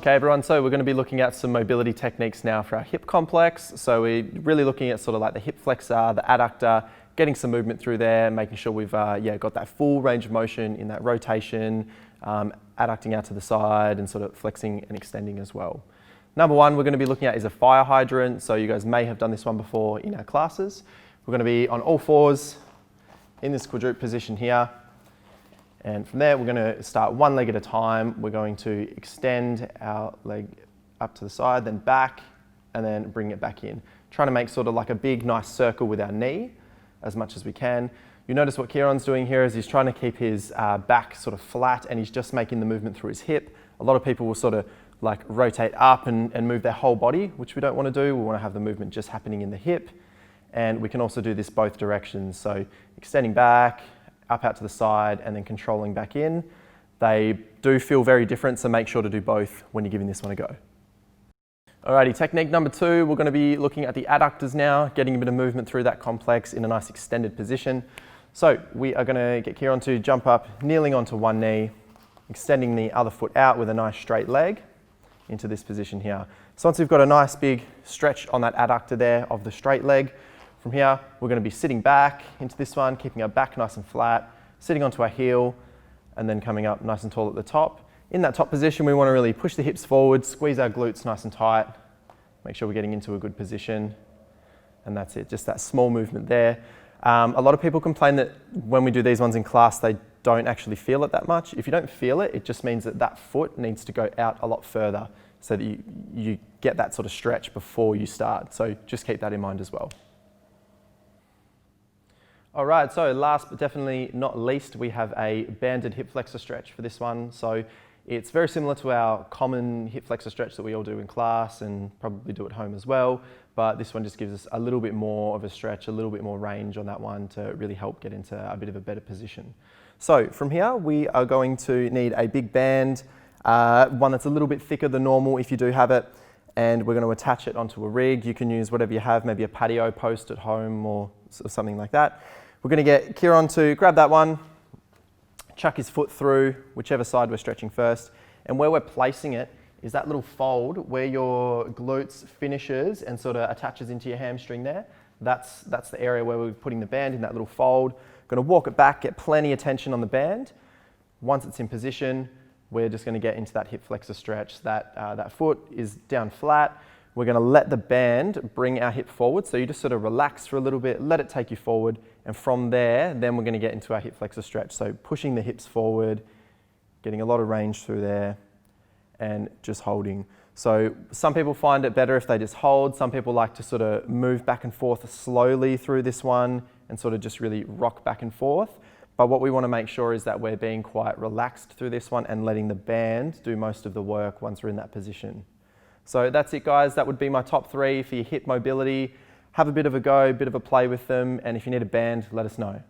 Okay everyone, so we're going to be looking at some mobility techniques now for our hip complex. So we're really looking at sort of like the hip flexor, the adductor, getting some movement through there, making sure we've got that full range of motion in that rotation, adducting out to the side and sort of flexing and extending as well. Number one we're going to be looking at is a fire hydrant. So you guys may have done this one before in our classes. We're going to be on all fours in this quadruped position here. And from there, we're going to start one leg at a time. We're going to extend our leg up to the side, then back, and then bring it back in. Trying to make sort of like a big, nice circle with our knee as much as we can. You notice what Kieran's doing here is he's trying to keep his back sort of flat, and he's just making the movement through his hip. A lot of people will sort of like rotate up and move their whole body, which we don't want to do. We want to have the movement just happening in the hip. And we can also do this both directions. So extending back, up out to the side, and then controlling back in. They do feel very different, so make sure to do both when you're giving this one a go. Alrighty, technique number two, we're going to be looking at the adductors now, getting a bit of movement through that complex in a nice extended position. So we are going to get Kieran to jump up, kneeling onto one knee, extending the other foot out with a nice straight leg into this position here. So once we've got a nice big stretch on that adductor there of the straight leg, from here, we're going to be sitting back into this one, keeping our back nice and flat, sitting onto our heel, and then coming up nice and tall at the top. In that top position, we want to really push the hips forward, squeeze our glutes nice and tight, make sure we're getting into a good position, and that's it, just that small movement there. A lot of people complain that when we do these ones in class, they don't actually feel it that much. If you don't feel it, it just means that that foot needs to go out a lot further so that you get that sort of stretch before you start. So just keep that in mind as well. All right, so last but definitely not least, we have a banded hip flexor stretch for this one. So it's very similar to our common hip flexor stretch that we all do in class and probably do at home as well. But this one just gives us a little bit more of a stretch, a little bit more range on that one to really help get into a bit of a better position. So from here, we are going to need a big band, one that's a little bit thicker than normal if you do have it. And we're going to attach it onto a rig. You can use whatever you have, maybe a patio post at home or something like that. We're going to get Kieran to grab that one, chuck his foot through whichever side we're stretching first, and where we're placing it is that little fold where your glutes finishes and sort of attaches into your hamstring there. That's the area where we're putting the band in that little fold. Going to walk it back, get plenty of tension on the band. Once it's in position, we're just going to get into that hip flexor stretch. That foot is down flat. We're going to let the band bring our hip forward. So you just sort of relax for a little bit, let it take you forward. And from there, then we're going to get into our hip flexor stretch. So pushing the hips forward, getting a lot of range through there, and just holding. So some people find it better if they just hold. Some people like to sort of move back and forth slowly through this one and sort of just really rock back and forth. But what we want to make sure is that we're being quite relaxed through this one and letting the band do most of the work once we're in that position. So that's it guys, that would be my top three for your hip mobility. Have a bit of a go, a bit of a play with them, and if you need a band, let us know.